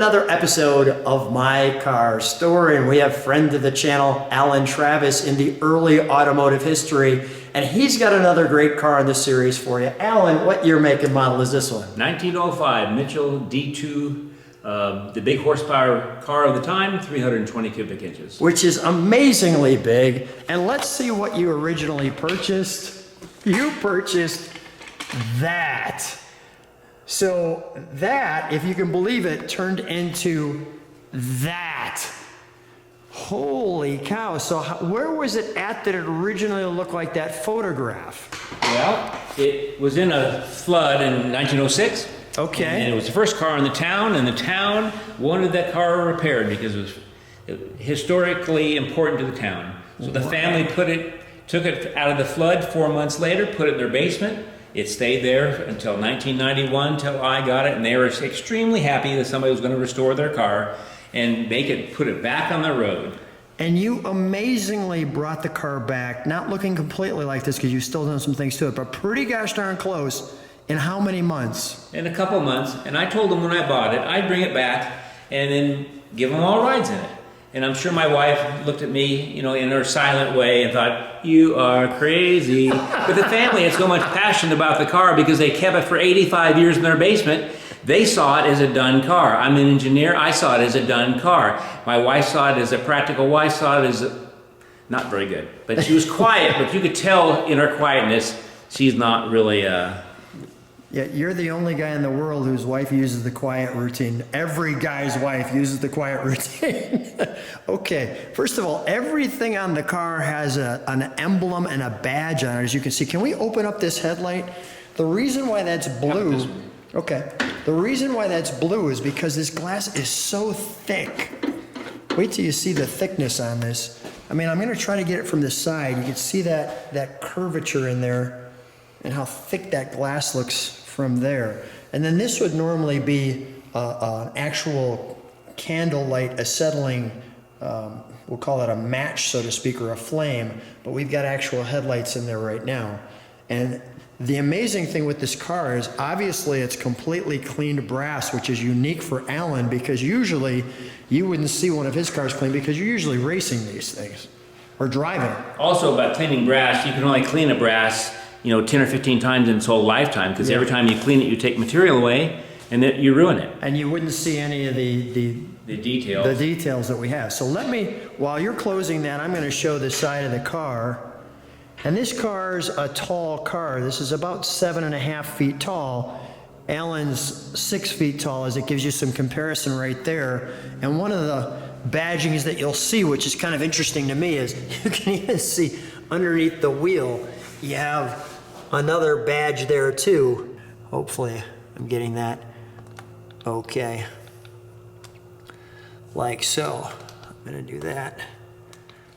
another episode of My Car Story, and we have friend of the channel, Alan Travis, in the early automotive history, and he's got another great car in the series for you. Alan, what year, make, and model is this one? 1905 Mitchell D2, the big horsepower car of the time, 320 cubic inches. Which is amazingly big, and let's see what you originally purchased. You purchased that. So that, if you can believe it, turned into that. Holy cow. So where was it at that it originally looked like that photograph? Well, it was in a flood in 1906. Okay. And it was the first car in the town, and the town wanted that car repaired because it was historically important to the town. So the family took it out of the flood 4 months later, put it in their basement. It stayed there until 1991, till I got it, and they were extremely happy that somebody was going to restore their car and put it back on the road. And you amazingly brought the car back, not looking completely like this because you've still done some things to it, but pretty gosh darn close. In how many months? In a couple months, and I told them when I bought it, I'd bring it back and then give them all rides in it. And I'm sure my wife looked at me, in her silent way and thought, you are crazy. But the family had so much passion about the car because they kept it for 85 years in their basement. They saw it as a done car. I'm an engineer, I saw it as a done car. My wife saw it as a practical wife, saw it as not very good. But she was quiet, but you could tell in her quietness, she's not really Yeah, you're the only guy in the world whose wife uses the quiet routine. Every guy's wife uses the quiet routine. Okay, first of all, everything on the car has an emblem and a badge on it, as you can see. Can we open up this headlight? The reason why that's blue, okay, the reason why that's blue is because this glass is so thick. Wait till you see the thickness on this. I mean, I'm gonna try to get it from the side. You can see that curvature in there and how thick that glass looks from there. And then this would normally be an actual candlelight acetylene, we'll call it a match, so to speak, or a flame, but we've got actual headlights in there right now. And the amazing thing with this car is obviously it's completely cleaned brass, which is unique for Alan because usually you wouldn't see one of his cars clean because you're usually racing these things or driving. Also about cleaning brass, you can only clean a brass 10 or 15 times in its whole lifetime, because every time you clean it, you take material away, and then you ruin it. And you wouldn't see any of the details. The details that we have. So let me, while you're closing that, I'm going to show the side of the car. And this car's a tall car. This is about 7.5 feet tall. Alan's 6 feet tall, as it gives you some comparison right there. And one of the badgings that you'll see, which is kind of interesting to me, is you can even see underneath the wheel, you have another badge there too. Hopefully I'm getting that okay. Like so. I'm gonna do that.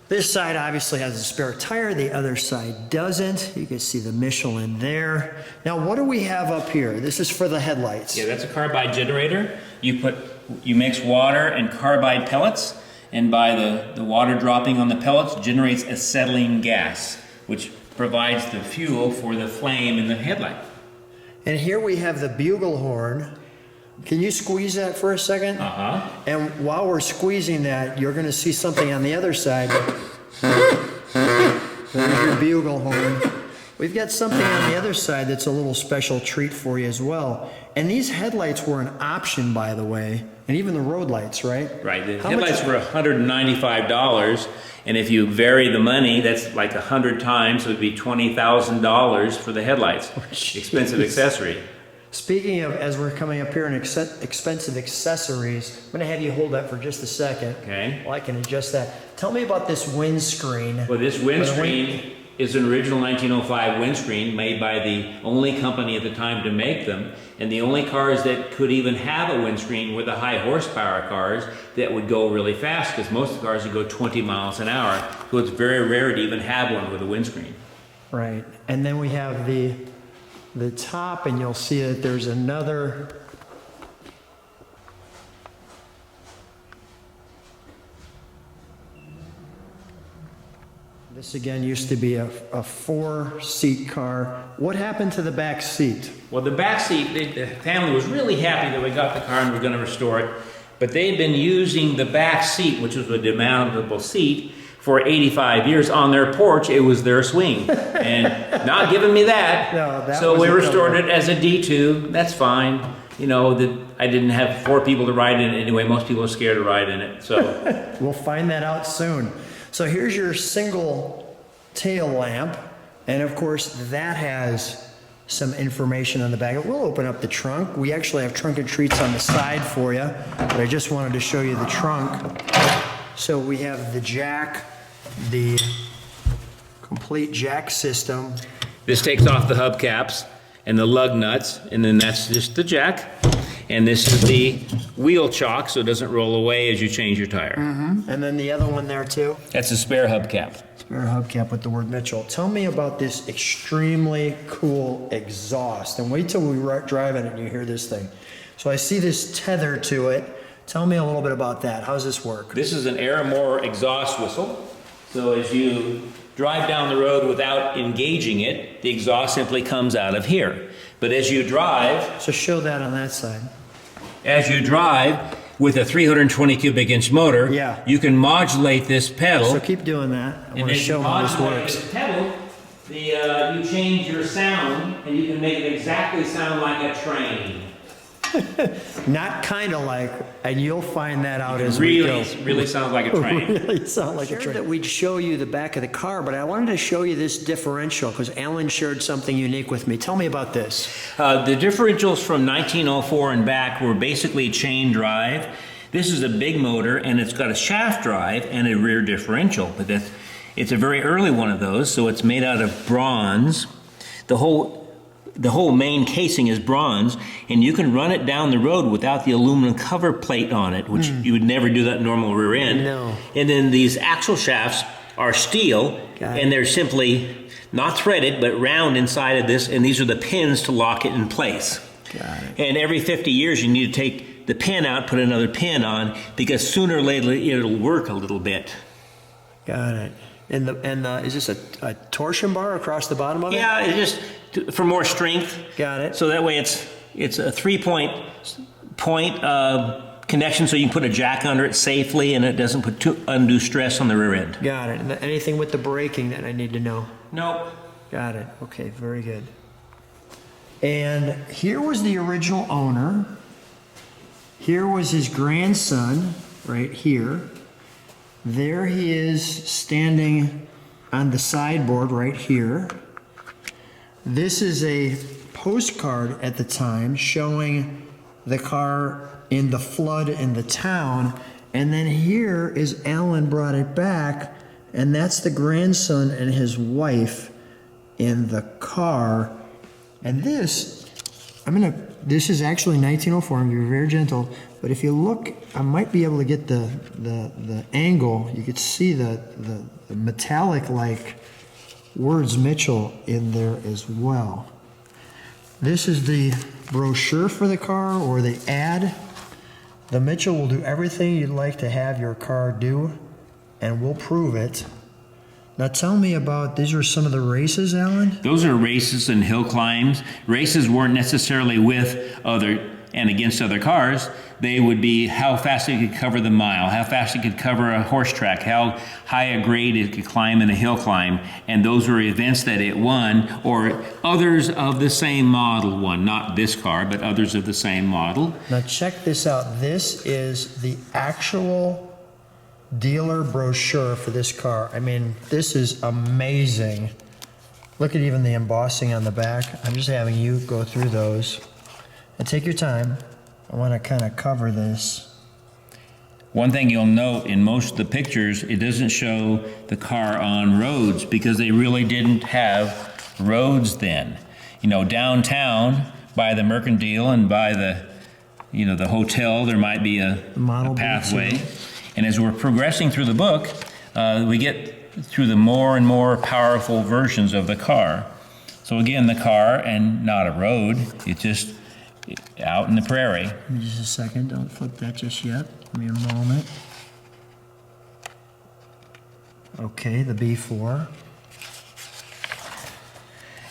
This side obviously has a spare tire, the other side doesn't. You can see the Michelin there. Now what do we have up here? This is for the headlights. Yeah, that's a carbide generator. You mix water and carbide pellets, and by the water dropping on the pellets generates acetylene gas, which provides the fuel for the flame in the headlight. And here we have the bugle horn. Can you squeeze that for a second? Uh-huh. And while we're squeezing that, you're going to see something on the other side. There's your bugle horn. We've got something on the other side that's a little special treat for you as well. And these headlights were an option, by the way, and even the road lights, right? Right. The headlights were $195, and if you vary the money, that's like 100 times, so it'd be $20,000 for the headlights. Oh, expensive accessory. Speaking of, as we're coming up here in expensive accessories, I'm going to have you hold that for just a second. Okay. Well, I can adjust that. Tell me about this windscreen. Well, this windscreen is an original 1905 windscreen made by the only company at the time to make them, and the only cars that could even have a windscreen were the high horsepower cars that would go really fast, because most of the cars would go 20 miles an hour, so it's very rare to even have one with a windscreen. Right, and then we have the top, and you'll see that there's another This again used to be a 4-seat car. What happened to the back seat? Well, the back seat, the family was really happy that we got the car and we're going to restore it. but they've been using the back seat, which was a demountable seat, for 85 years. On their porch, it was their swing. And not giving me that. No, that so we wasn't restored covered. it as a D2. That's fine. You know, I didn't have 4 people to ride in it anyway. Most people are scared to ride in it. So We'll find that out soon. So here's your single tail lamp. And of course, that has some information on the back. We'll open up the trunk. We actually have trunk and treats on the side for you, but I just wanted to show you the trunk. So we have the jack, the complete jack system. this takes off the hubcaps and the lug nuts, and then that's just the jack. And this is the wheel chock, so it doesn't roll away as you change your tire. And then the other one there too. That's a spare hubcap. Spare hubcap with the word Mitchell. Tell me about this extremely cool exhaust. And wait till we drive in it and you hear this thing. So I see this tether to it. Tell me a little bit about that. How does this work? This is an Aramore exhaust whistle. So as you drive down the road without engaging it, the exhaust simply comes out of here. But as you drive, So show that on that side. as you drive with a 320 cubic inch motor, Yeah. you can modulate this pedal. So keep doing that. I want to as you show how this modulate works. this pedal, you change your sound, and you can make it exactly sound like a train. Not kind of like, and you'll find that out as we go. Really sounds like a train. Really sound like a train. That we'd show you the back of the car, but I wanted to show you this differential because Alan shared something unique with me. Tell me about this. The differentials from 1904 and back were basically chain drive. This is a big motor, and it's got a shaft drive and a rear differential, but it's a very early one of those, so it's made out of bronze. The whole main casing is bronze, and you can run it down the road without the aluminum cover plate on it, which you would never do that in normal rear end. No. And then these axle shafts are steel, Got it. and they're simply not threaded, but round inside of this, and these are the pins to lock it in place. Got it. And every 50 years you need to take the pin out, put another pin on, because sooner or later it'll work a little bit. Got it. And is this a torsion bar across the bottom of it? Yeah, it's just for more strength. Got it. So that way it's a 3-point connection, so you can put a jack under it safely, and it doesn't put undue stress on the rear end. Got it. And anything with the braking that I need to know? Nope. Got it. Okay, very good. And here was the original owner. Here was his grandson, right here. There he is standing on the sideboard right here. This is a postcard at the time showing the car in the flood in the town. And then here is Alan brought it back, and that's the grandson and his wife in the car. And this, this is actually 1904. I'm gonna be very gentle, but if you look, I might be able to get the angle. You could see the metallic-like words Mitchell in there as well. This is the brochure for the car, or the ad. The Mitchell will do everything you'd like to have your car do, and we'll prove it. Now tell me about, these are some of the races, Alan? Those are races and hill climbs. Races weren't necessarily with other and against other cars. They would be how fast it could cover the mile, how fast it could cover a horse track, how high a grade it could climb in a hill climb. And those were events that it won, or others of the same model won. Not this car, but others of the same model. Now check this out. This is the actual dealer brochure for this car. I mean, this is amazing. Look at even the embossing on the back. I'm just having you go through those. And take your time. I want to kind of cover this. One thing you'll note in most of the pictures, it doesn't show the car on roads because they really didn't have roads then. You know, downtown by the Mercantile and by the, the hotel, there might be a pathway. And as we're progressing through the book, we get through the more and more powerful versions of the car. So again, the car and not a road, it's just out in the prairie. Give me just a second, don't flip that just yet. Give me a moment. Okay, the B4.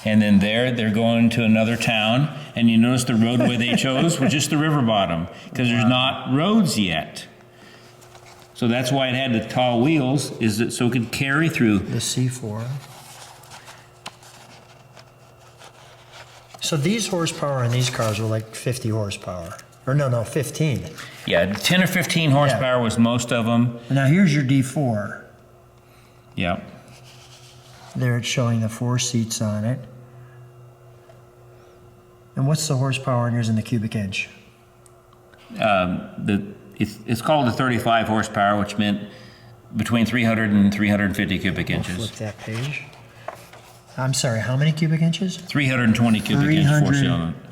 And then they're going to another town, and you notice the roadway they chose was just the river bottom, because there's not roads yet. So that's why it had the tall wheels, is that so it could carry through. The C4. So these horsepower in these cars were like 50 horsepower. Or no, 15. Yeah, 10 or 15 horsepower was most of them. Now here's your D4. Yeah. There it's showing the 4 seats on it. And what's the horsepower in yours in the cubic inch? It's called the 35 horsepower, which meant between 300 and 350 cubic inches. Flip that page. I'm sorry, how many cubic inches? 320 cubic inch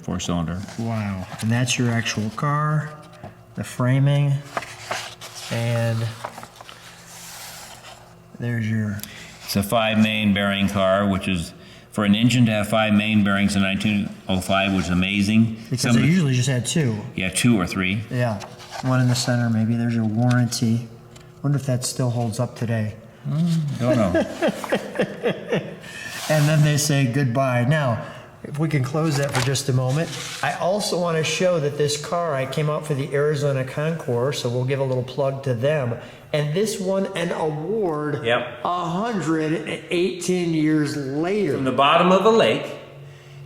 four-cylinder. Wow. And that's your actual car, the framing, and there's your... It's a 5 main bearing car, which is, for an engine to have 5 main bearings in 1905 was amazing. Because they usually just had 2. Yeah, 2 or 3. Yeah, one in the center maybe. There's your warranty. Wonder if that still holds up today. Don't know. And then they say goodbye. Now, if we can close that for just a moment. I also want to show that this car, I came out for the Arizona Concourse, so we'll give a little plug to them. And this won an award 118 years later. From the bottom of a lake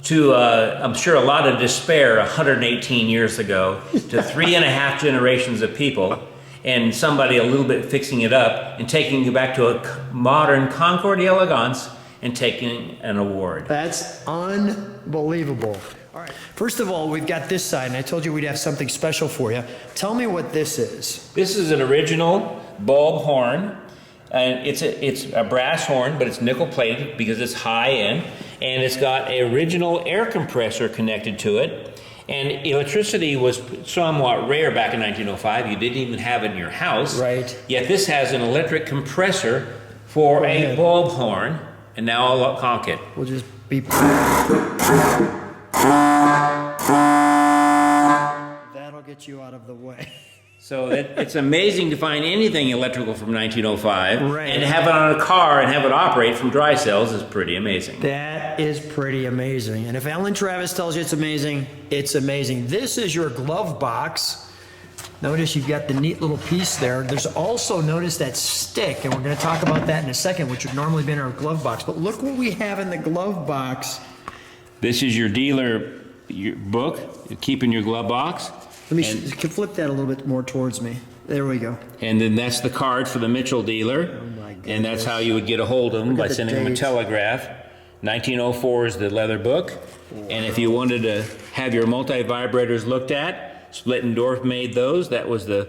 to, I'm sure, a lot of despair 118 years ago, to 3.5 generations of people, and somebody a little bit fixing it up and taking it back to a modern Concours d'Elegance and taking an award. That's unbelievable. All right. First of all, we've got this side, and I told you we'd have something special for you. Tell me what this is. This is an original bulb horn, and it's a brass horn, but it's nickel plated because it's high end, and it's got an original air compressor connected to it. And electricity was somewhat rare back in 1905. You didn't even have it in your house. Right. Yet this has an electric compressor for a bulb horn. And now I'll conk it. We'll just beep. That'll get you out of the way. So it's amazing to find anything electrical from 1905, right, and have it on a car and have it operate from dry cells is pretty amazing. That is pretty amazing. And if Alan Travis tells you it's amazing, it's amazing. This is your glove box. Notice you've got the neat little piece there. There's also, notice that stick, and we're going to talk about that in a second, which would normally be in our glove box. But look what we have in the glove box. This is your dealer book, keep in your glove box. Let me flip that a little bit more towards me. There we go. And then that's the card for the Mitchell dealer. Oh my goodness. And that's how you would get a hold of them, by sending them a telegraph. 1904 is the leather book. Wow. And if you wanted to have your multi-vibrators looked at, Splittendorf made those. That was the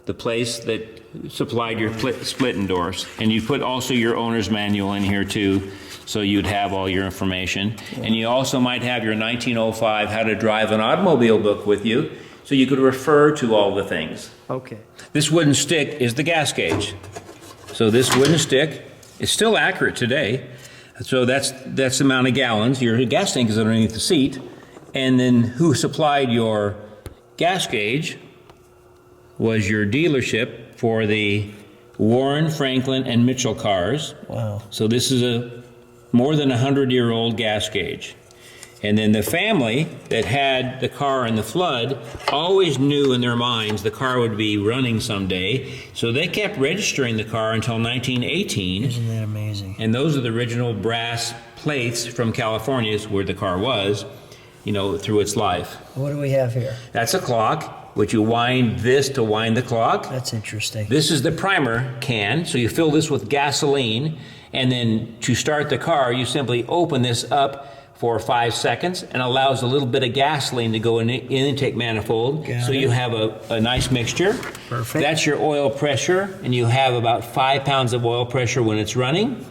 place that supplied your Splittendorfs. And you put also your owner's manual in here too, so you'd have all your information. Yeah. And you also might have your 1905 How to Drive an Automobile book with you, so you could refer to all the things. Okay. This wooden stick is the gas gauge. So this wooden stick is still accurate today. So that's the amount of gallons. Your gas tank is underneath the seat. And then who supplied your gas gauge was your dealership for the Warren, Franklin, and Mitchell cars. Wow. So this is a more than 100-year-old gas gauge. And then the family that had the car in the flood always knew in their minds the car would be running someday. So they kept registering the car until 1918. Isn't that amazing? And those are the original brass plates from California, where the car was, you know, through its life. What do we have here? That's a clock, which you wind this to wind the clock. That's interesting. This is the primer can, so you fill this with gasoline, and then to start the car, you simply open this up for 5 seconds and allows a little bit of gasoline to go in the intake manifold. So you have a nice mixture. Perfect. That's your oil pressure, and you have about 5 pounds of oil pressure when it's running.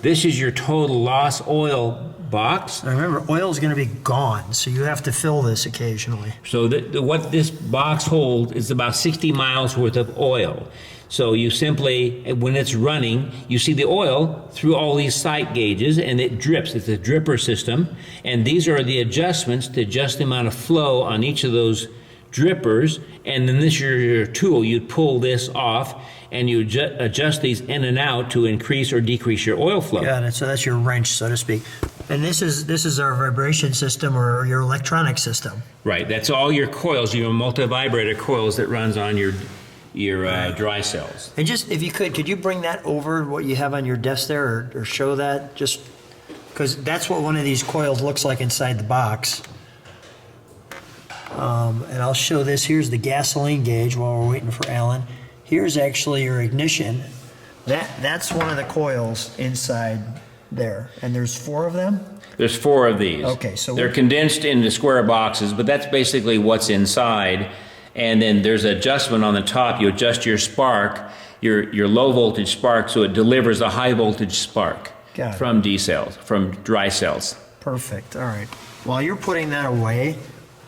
This is your total loss oil box. Now remember, oil is going to be gone, so you have to fill this occasionally. So what this box holds is about 60 miles worth of oil. So you simply, when it's running, you see the oil through all these sight gauges, and it drips. It's a dripper system, and these are the adjustments to adjust the amount of flow on each of those drippers. And then this is your tool. You'd pull this off, and you adjust these in and out to increase or decrease your oil flow. Got it. So that's your wrench, so to speak. And this is our vibration system or your electronic system. Right, that's all your coils, your multi-vibrator coils that runs on your dry cells. And just, if you could you bring that over, what you have on your desk there, or show that, just, because that's what one of these coils looks like inside the box. And I'll show this. Here's the gasoline gauge while we're waiting for Alan. Here's actually your ignition. That's one of the coils inside there. And there's 4 of them? There's 4 of these. Okay, so they're condensed into square boxes, but that's basically what's inside. And then there's an adjustment on the top. You adjust your spark, your low voltage spark, so it delivers a high voltage spark from D cells, from dry cells. Perfect. All right. While you're putting that away,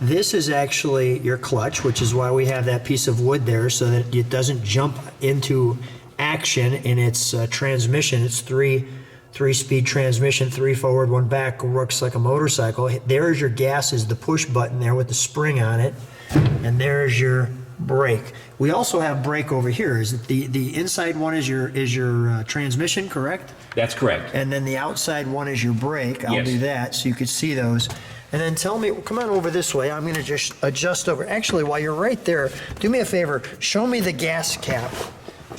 this is actually your clutch, which is why we have that piece of wood there, so that it doesn't jump into action in its transmission. It's three-speed transmission, 3 forward, 1 back, works like a motorcycle. There's your gas, is the push button there with the spring on it, and there's your brake. We also have brake over here. Is it the inside one is your transmission, correct? That's correct. And then the outside one is your brake. I'll do that so you could see those. And then tell me, come on over this way. I'm going to just adjust over. Actually, while you're right there, do me a favor. Show me the gas cap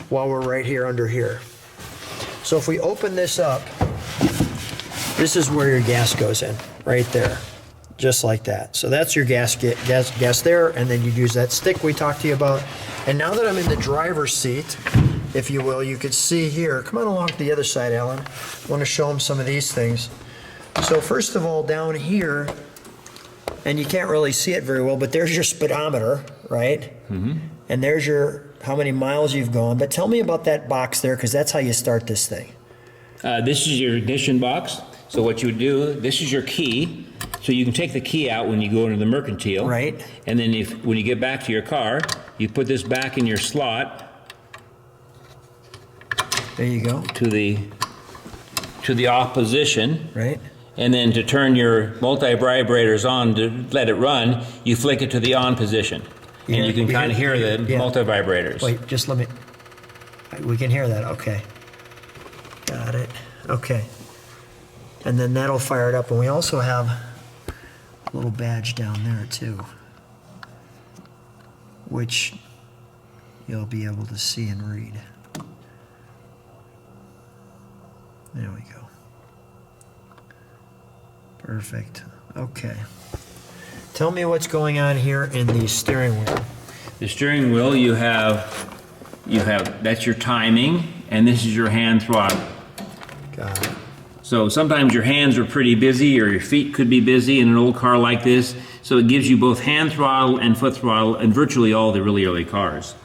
while we're right here under here. So if we open this up, this is where your gas goes in, right there, just like that. So that's your gas there, and then you use that stick we talked to you about. And now that I'm in the driver's seat, if you will, you could see here. Come on along to the other side, Alan. I want to show them some of these things. So first of all, down here, and you can't really see it very well, but there's your speedometer, right? Mm-hmm. And there's your how many miles you've gone. But tell me about that box there, because that's how you start this thing. This is your ignition box. So what you would do, this is your key. So you can take the key out when you go into the mercantile. Right. And then when you get back to your car, you put this back in your slot. There you go. To the off position. Right. And then to turn your multi-vibrators on to let it run, you flick it to the on position. And you can kind of hear the multi-vibrators. Wait, just let me, we can hear that, okay. Got it, okay. And then that'll fire it up, and we also have a little badge down there too, which you'll be able to see and read. There we go. Perfect. Okay. Tell me what's going on here in the steering wheel. The steering wheel, you have that's your timing, and this is your hand throttle. Got it. So sometimes your hands are pretty busy, or your feet could be busy in an old car like this. So it gives you both hand throttle and foot throttle in virtually all the really early cars.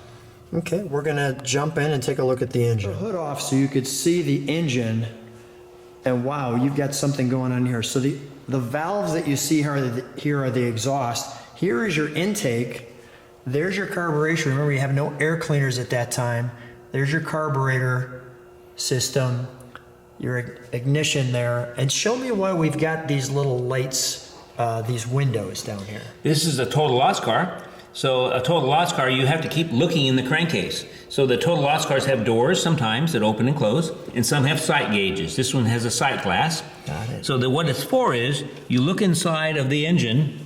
Okay, we're gonna jump in and take a look at the engine. The hood off so you could see the engine, and wow, you've got something going on here. So the valves that you see here are the exhaust. Here is your intake. There's your carburation. Remember, you have no air cleaners at that time. There's your carburetor system, your ignition there. And show me why we've got these little lights, these windows down here. This is a total loss car. So a total loss car, you have to keep looking in the crankcase. So the total loss cars have doors sometimes that open and close, and some have sight gauges. This one has a sight glass. Got it. So what it's for is, you look inside of the engine,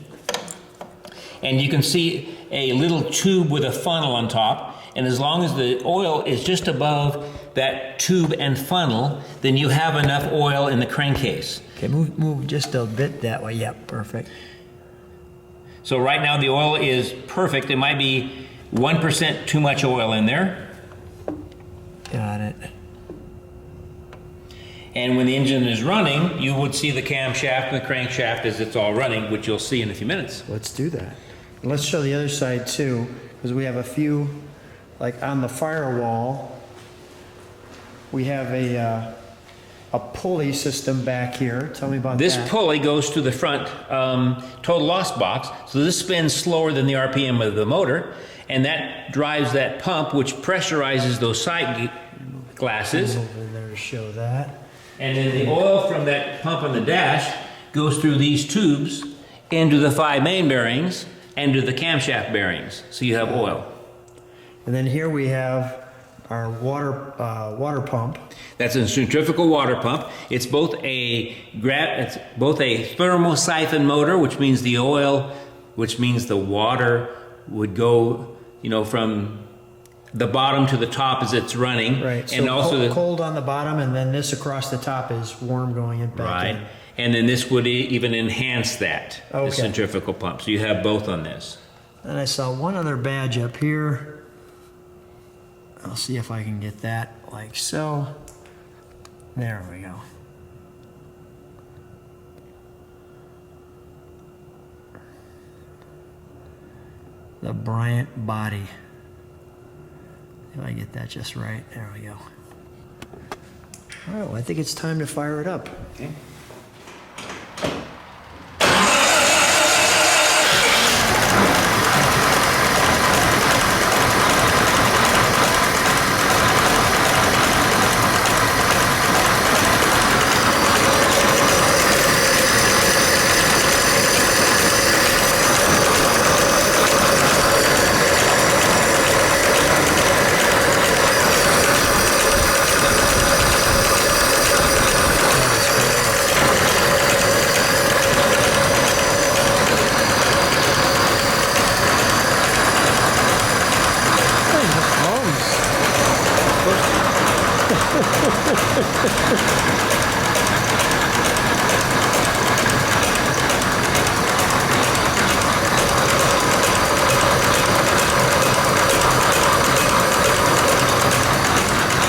and you can see a little tube with a funnel on top, and as long as the oil is just above that tube and funnel, then you have enough oil in the crankcase. Okay, move just a bit that way. Yep, perfect. So right now the oil is perfect. There might be 1% too much oil in there. Got it. And when the engine is running, you would see the camshaft and the crankshaft as it's all running, which you'll see in a few minutes. Let's do that. Let's show the other side too, because we have a few, like on the firewall, we have a pulley system back here. Tell me about this. that. This pulley goes to the front total loss box. So this spins slower than the RPM of the motor, and that drives that pump, which pressurizes those sight glasses. Over there to show that. And then the oil from that pump on the dash goes through these tubes into the 5 main bearings and to the camshaft bearings. So you have oil. And then here we have water pump. That's a centrifugal water pump. It's both a thermosiphon motor, which means the oil, which means the water would go, from the bottom to the top as it's running. Right. And So also cold on the bottom, and then this across the top is warm going in back in. right. And then this would even enhance that, the Okay. centrifugal pump. So you have both on this. And I saw one other badge up here. I'll see if I can get that like so. There we go. The Bryant body. If I get that just right, there we go. Oh, I think it's time to fire it up. Okay.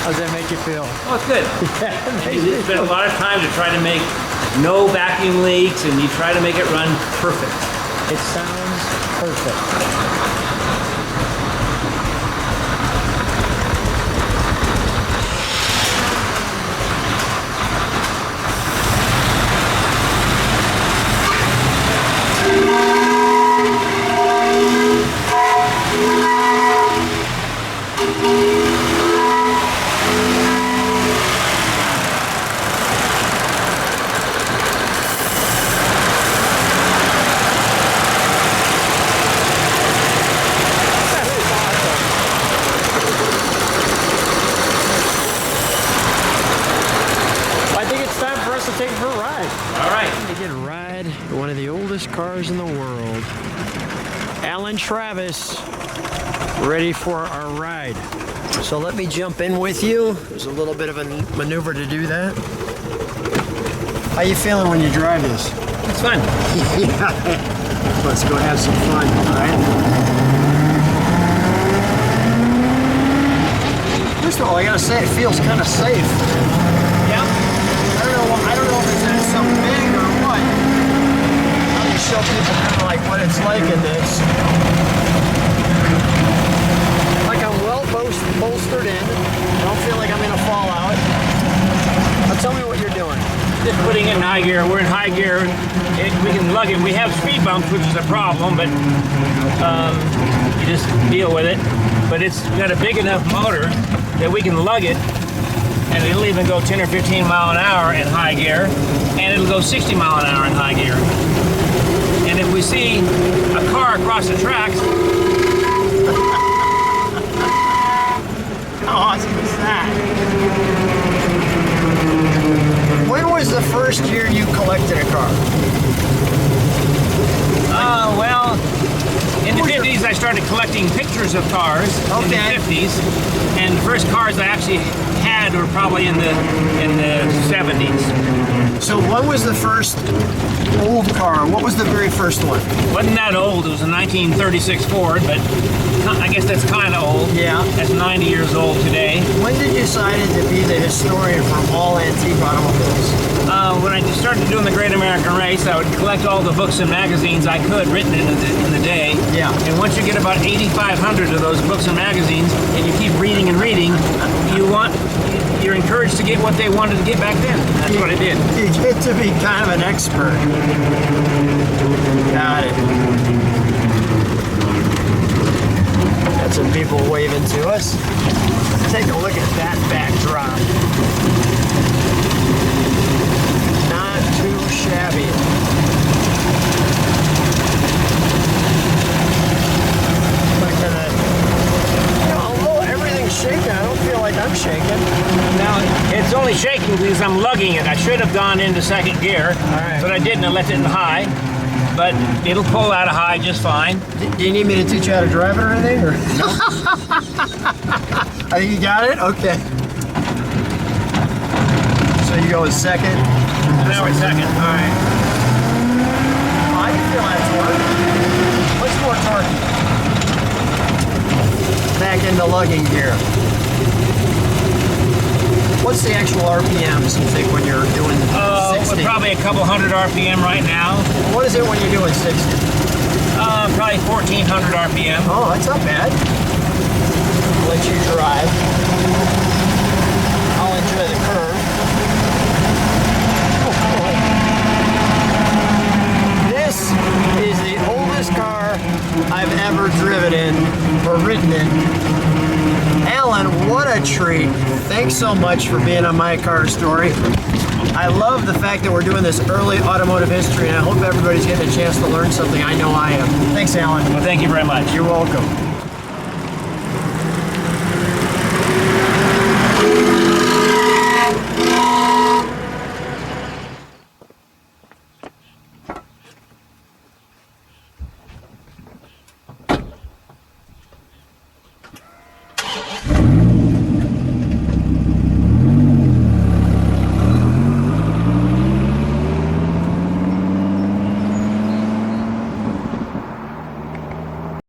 How's that make you feel? Oh, it's good. You spend a lot of time to try to make no vacuum leaks, and you try to make it run perfect. It sounds perfect. I think it's time for us to take it for a ride. All right. To get a ride in one of the oldest cars in the world. Alan Travis, ready for our ride. So let me jump in with you. There's a little bit of a maneuver to do that. How you feeling when you drive this? It's fun. Let's go have some fun, all right? First of all, I gotta say, it feels kind of safe. Yeah. I don't know if it's that it's so big or what. Let me show people kind of like what it's like in this. Like I'm well bolstered in. I don't feel like I'm gonna fall out. Now tell me what you're doing. Just putting it in high gear. We're in high gear. We can lug it. We have speed bumps, which is a problem, but you just deal with it. But it's got a big enough motor that we can lug it, and it'll even go 10 or 15 mile an hour in high gear, and it'll go 60 mile an hour in high gear. And if we see a car across the tracks, How awesome is that? When was the first year you collected a car? well, in the 50s I started collecting pictures of cars in the Okay. 50s, and the first cars I actually had were probably in the 70s. So when was the first old car? What was the very first one? Wasn't that old. It was a 1936 Ford, but I guess that's kind of old. Yeah. That's 90 years old today. When did you decide to be the historian for all antique automobiles? When I started doing the Great American Race, I would collect all the books and magazines I could written in the day. Yeah. And once you get about 8,500 of those books and magazines, and you keep reading and reading, you're encouraged to get what they wanted to get back then. That's what I did. You get to be kind of an expert. Got it. Got some people waving to us. Take a look at that backdrop. Not too shabby. Although everything's shaking, I don't feel lugging it. I should have gone into second gear, right. but I didn't. I left it in high. But it'll pull out of high just fine. Do you need me to teach you how to drive it or anything? Or? No. I think you got it? Okay. So you go with second? Now we're second. All right. Oh, I can feel that torque. What's more torque? Back into lugging gear. What's the actual RPMs you think when you're doing 60? Probably a couple hundred RPM right now. What is it when you're doing 60? Probably 1400 RPM. Oh, that's not bad. I'll let you drive. I'll enjoy the curve. This is the oldest car I've ever driven in or ridden in. Alan, what a treat. Thanks so much for being on My Car Story. I love the fact that we're doing this early automotive history, and I hope everybody's getting a chance to learn something. I know I am. Thanks, Alan. Well, thank you very much. You're welcome.